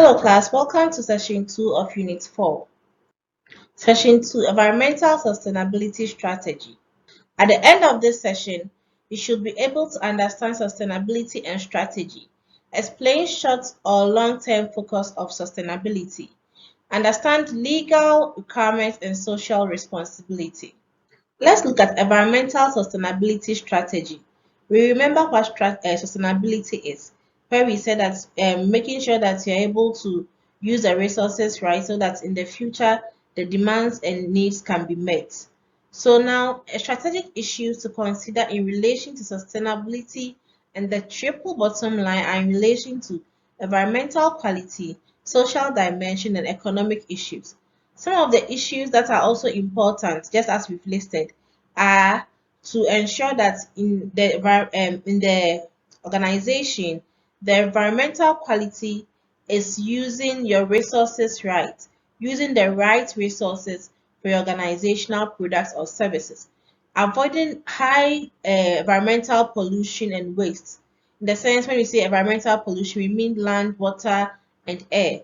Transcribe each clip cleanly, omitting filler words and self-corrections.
Hello class, welcome to session 2 of unit 4. Session 2, Environmental Sustainability Strategy. At the end of this session, you should be able to understand sustainability and strategy, explain short or long-term focus of sustainability, understand legal requirements and social responsibility. Let's look at environmental sustainability strategy. We remember what sustainability is, where we said that making sure that you're able to use the resources right so that in the future the demands and needs can be met. So now, strategic issues to consider in relation to sustainability and the triple bottom line are in relation to environmental quality, social dimension, and economic issues. Some of the issues that are also important, just as we've listed, are to ensure that in the organization, the environmental quality is using your resources right, using the right resources for your organizational products or services, avoiding high environmental pollution and waste. In the sense, when we say environmental pollution, we mean land, water, and air.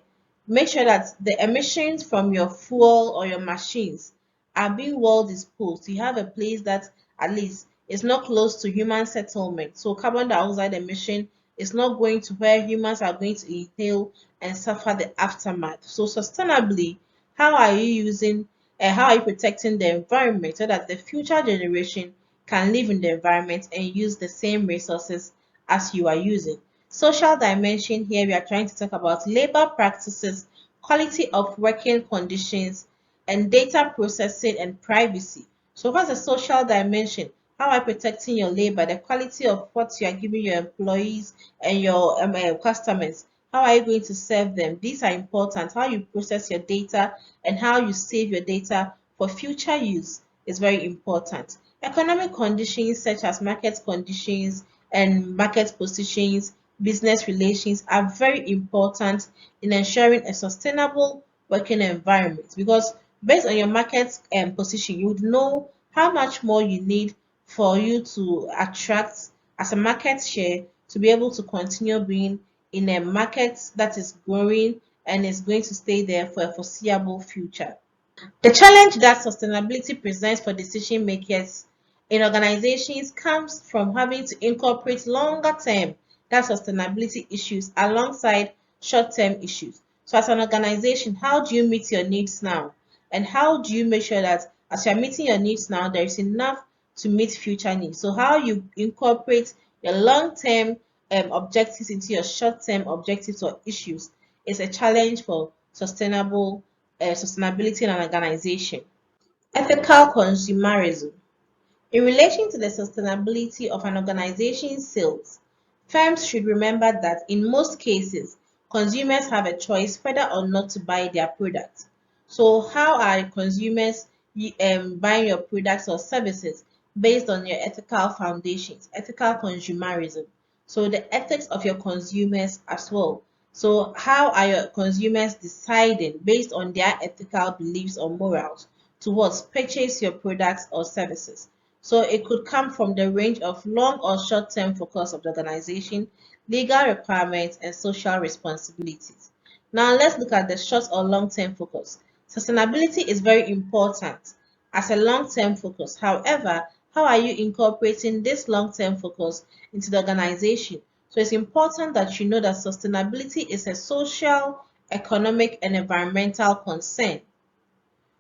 Make sure that the emissions from your fuel or your machines are being well disposed. You have a place that at least is not close to human settlement. So carbon dioxide emission is not going to where humans are going to inhale and suffer the aftermath. So sustainably, how are you using how are you protecting the environment so that the future generation can live in the environment and use the same resources as you are using? Social dimension, here we are trying to talk about labor practices, quality of working conditions, and data processing and privacy. So what's the social dimension? How are you protecting your labor, the quality of what you are giving your employees and your customers? How are you going to serve them? These are important. How you process your data and how you save your data for future use is very important. Economic conditions such as market conditions and market positions, business relations are very important in ensuring a sustainable working environment, because based on your market position, you would know how much more you need for you to attract as a market share to be able to continue being in a market that is growing and is going to stay there for a foreseeable future. The challenge that sustainability presents for decision makers in organizations comes from having to incorporate longer term that sustainability issues alongside short term issues. So, as an organization, how do you meet your needs now? And how do you make sure that as you're meeting your needs now, there is enough to meet future needs? So, how you incorporate your long term objectives into your short term objectives or issues is a challenge for sustainability in an organization. Ethical consumerism. In relation to the sustainability of an organization's sales, firms should remember that in most cases, consumers have a choice whether or not to buy their products. So, how are consumers buying your products or services based on your ethical foundations, ethical consumerism? So, the ethics of your consumers as well. So, how are your consumers deciding based on their ethical beliefs or morals towards purchase your products or services? So it could come from the range of long or short-term focus of the organization, legal requirements, and social responsibilities. Now let's look at the short or long-term focus. Sustainability is very important as a long-term focus. However, how are you incorporating this long-term focus into the organization? So it's important that you know that sustainability is a social, economic, and environmental concern.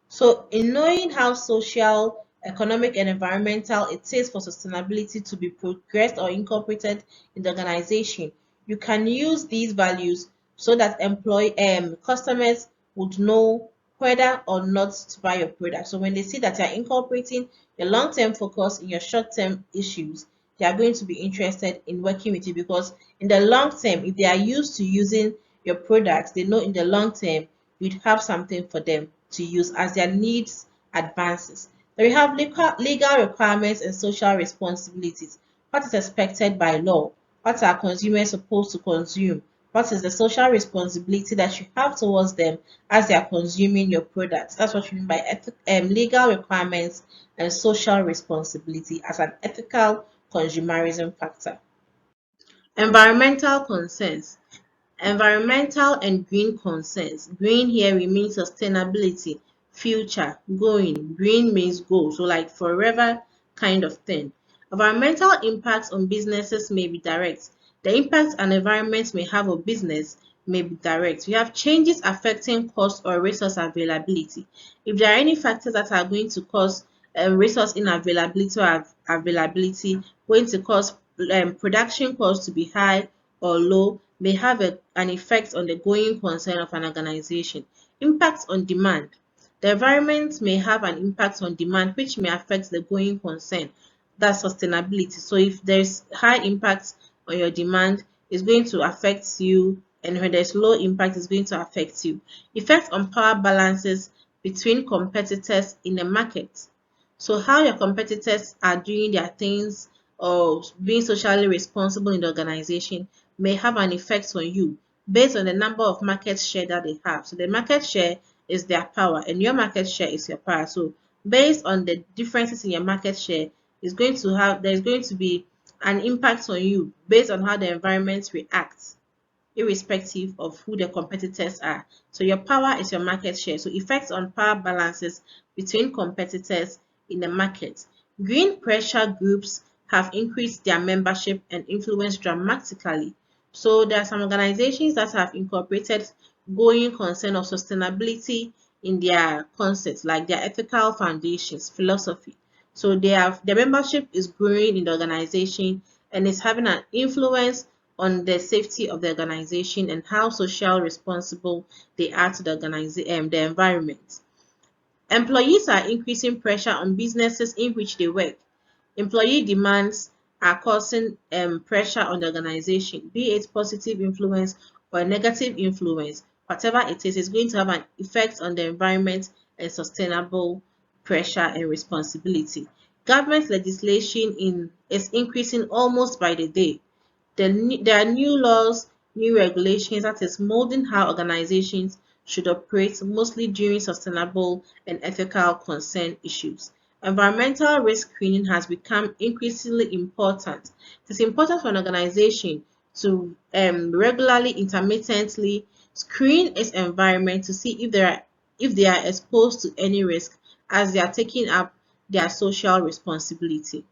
So, in knowing how social, economic, and environmental it is for sustainability to be progressed or incorporated in the organization, you can use these values so that customers would know whether or not to buy your product. So, when they see that you are incorporating your long-term focus in your short-term issues, they are going to be interested in working with you, because in the long term, if they are used to using your products, they know in the long term you'd have something for them to use as their needs advances. Then we have legal requirements and social responsibilities. What is expected by law? What are consumers supposed to consume? What is the social responsibility that you have towards them as they are consuming your products? That's what you mean by legal requirements and social responsibility as an ethical consumerism factor. Environmental concerns. Environmental and green concerns. Green here we mean sustainability, future, going. Green means go, so like forever kind of thing. Environmental impacts on businesses may be direct. The impact an environment may have on business may be direct. We have changes affecting cost or resource availability. If there are any factors that are going to cause resource inavailability or availability, going to cause production costs to be high or low, may have an effect on the going concern of an organization. Impact on demand. The environment may have an impact on demand which may affect the going concern. That's sustainability. So if there's high impact on your demand, it's going to affect you, and when there's low impact, it's going to affect you. Effect on power balances between competitors in the market. So how your competitors are doing their things or being socially responsible in the organization may have an effect on you based on the number of market share that they have. So the market share is their power and your market share is your power. So based on the differences in your market share, there's going to be an impact on you based on how the environment reacts irrespective of who the competitors are. So your power is your market share. So effects on power balances between competitors in the market. Green pressure groups have increased their membership and influence dramatically. So there are some organizations that have incorporated going concern of sustainability in their concepts, like their ethical foundations, philosophy. So their membership is growing in the organization and is having an influence on the safety of the organization and how social responsible they are to the environment. Employees are increasing pressure on businesses in which they work. Employee demands are causing pressure on the organization, be it positive influence or negative influence. Whatever it is going to have an effect on the environment and sustainable pressure and responsibility. Government legislation is increasing almost by the day. There are new laws, new regulations that is molding how organizations should operate, mostly during sustainable and ethical concern issues. Environmental risk screening has become increasingly important. It is important for an organization to regularly, intermittently screen its environment to see if they are exposed to any risk as they are taking up their social responsibility.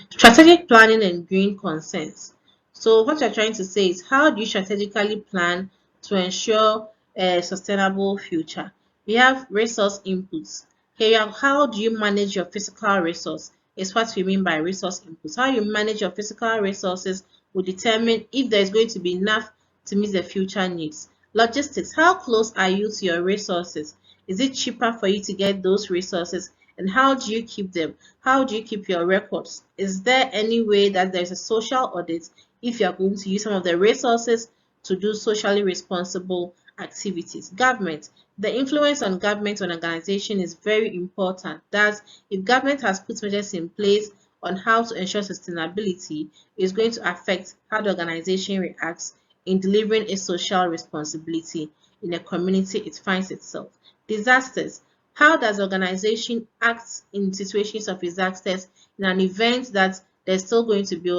Strategic planning and green consents. So what you're trying to say is how do you strategically plan to ensure a sustainable future? We have resource inputs. Here you have how do you manage your physical resource is what we mean by resource inputs. How you manage your physical resources will determine if there is going to be enough to meet the future needs. Logistics. How close are you to your resources? Is it cheaper for you to get those resources? And how do you keep them? How do you keep your records? Is there any way that there's a social audit if you're going to use some of the resources to do socially responsible activities? Government. The influence on government on organization is very important. That's if government has put measures in place on how to ensure sustainability, is going to affect how the organization reacts in delivering a social responsibility in the community it finds itself. Disasters. How does the organization act in situations of disasters in an event that there's still going to be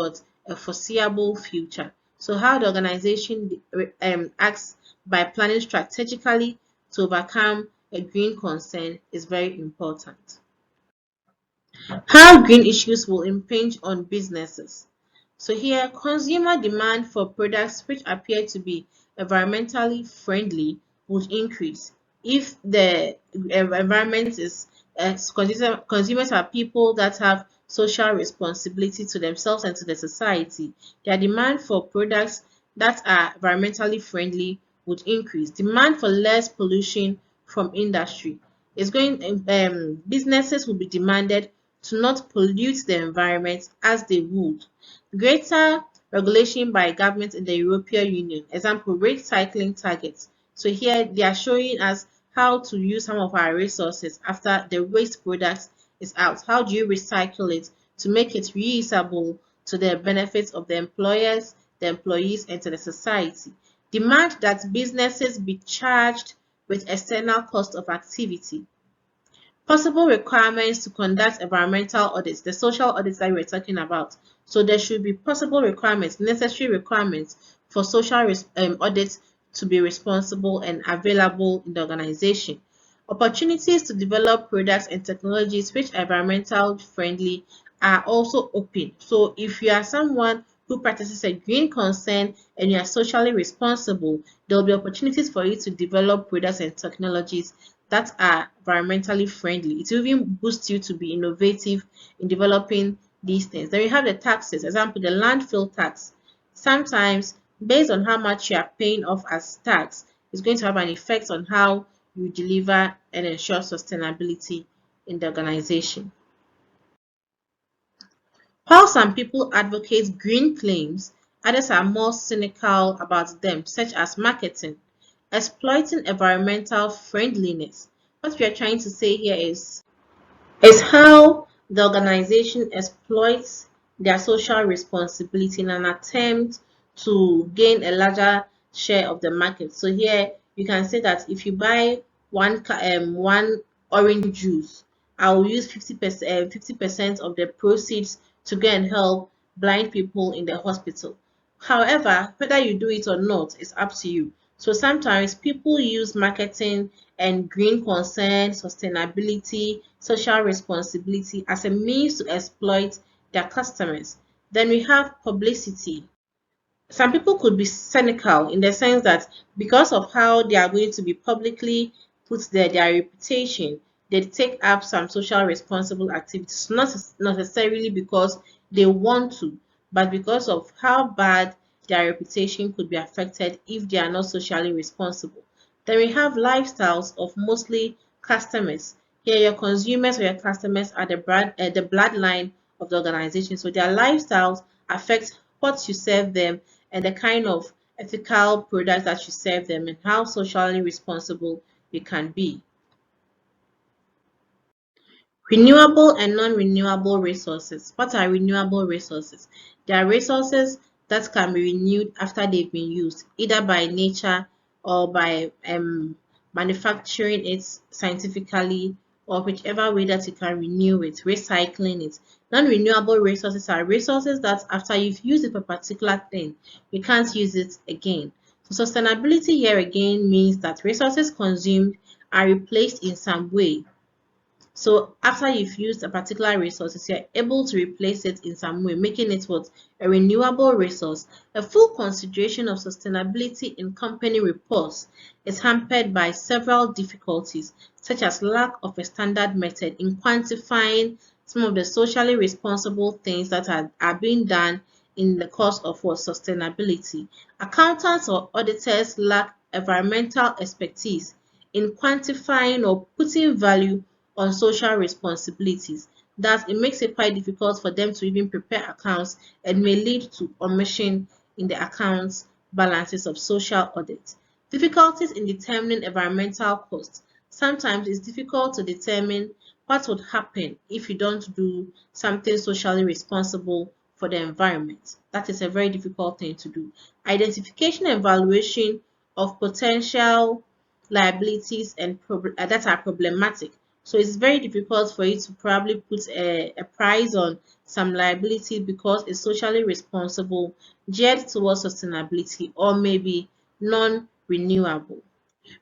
a foreseeable future? So how the organization acts by planning strategically to overcome a green concern is very important. How green issues will impinge on businesses. So here, consumer demand for products which appear to be environmentally friendly would increase. If the environment is consumers are people that have social responsibility to themselves and to the society, their demand for products that are environmentally friendly would increase. Demand for less pollution from industry is going businesses will be demanded to not pollute the environment as they would. Greater regulation by governments in the European Union, example, recycling targets. So here they are showing us how to use some of our resources after the waste product is out. How do you recycle it to make it reusable to the benefits of the employers, the employees, and to the society? Demand that businesses be charged with external cost of activity. Possible requirements to conduct environmental audits, the social audits that we were talking about. So there should be possible requirements, necessary requirements for social audits to be responsible and available in the organization. Opportunities to develop products and technologies which are environmental friendly are also open. So if you are someone who practices a green concern and you are socially responsible, there will be opportunities for you to develop products and technologies that are environmentally friendly. It will even boost you to be innovative in developing these things. Then we have the taxes, example, the landfill tax. Sometimes, based on how much you are paying off as tax, it's going to have an effect on how you deliver and ensure sustainability in the organization. While some people advocate green claims, others are more cynical about them, such as marketing, exploiting environmental friendliness. What we are trying to say here is how the organization exploits their social responsibility in an attempt to gain a larger share of the market. So here you can say that if you buy one orange juice, I will use 50% of the proceeds to go and help blind people in the hospital. However, whether you do it or not is up to you. So sometimes people use marketing and green concern, sustainability, social responsibility as a means to exploit their customers. Then we have publicity. Some people could be cynical in the sense that because of how they are going to be publicly put their reputation, they take up some social responsible activities, not necessarily because they want to, but because of how bad their reputation could be affected if they are not socially responsible. Then we have lifestyles of mostly customers. Here, your consumers or your customers are the bloodline of the organization. So their lifestyles affect what you serve them and the kind of ethical products that you serve them and how socially responsible you can be. Renewable and non-renewable resources. What are renewable resources? They are resources that can be renewed after they've been used, either by nature or by manufacturing it scientifically or whichever way that you can renew it, recycling it. Non-renewable resources are resources that after you've used it for a particular thing, you can't use it again. So sustainability here again means that resources consumed are replaced in some way. So after you've used a particular resource, you're able to replace it in some way, making it what a renewable resource. A full consideration of sustainability in company reports is hampered by several difficulties, such as lack of a standard method in quantifying some of the socially responsible things that are being done in the course of what sustainability. Accountants or auditors lack environmental expertise in quantifying or putting value on social responsibilities. Thus, it makes it quite difficult for them to even prepare accounts and may lead to omission in the accounts balances of social audits. Difficulties in determining environmental costs. Sometimes it's difficult to determine what would happen if you don't do something socially responsible for the environment. That is a very difficult thing to do. Identification and evaluation of potential liabilities that are problematic. So it's very difficult for you to probably put a price on some liability because it's socially responsible, geared towards sustainability, or maybe non-renewable.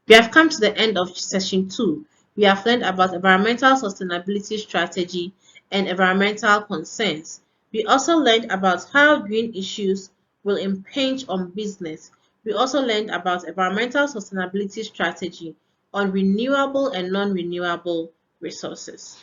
We have come to the end of session 2. We have learned about environmental sustainability strategy and environmental concerns. We also learned about how green issues will impinge on business. We also learned about environmental sustainability strategy on renewable and non-renewable resources.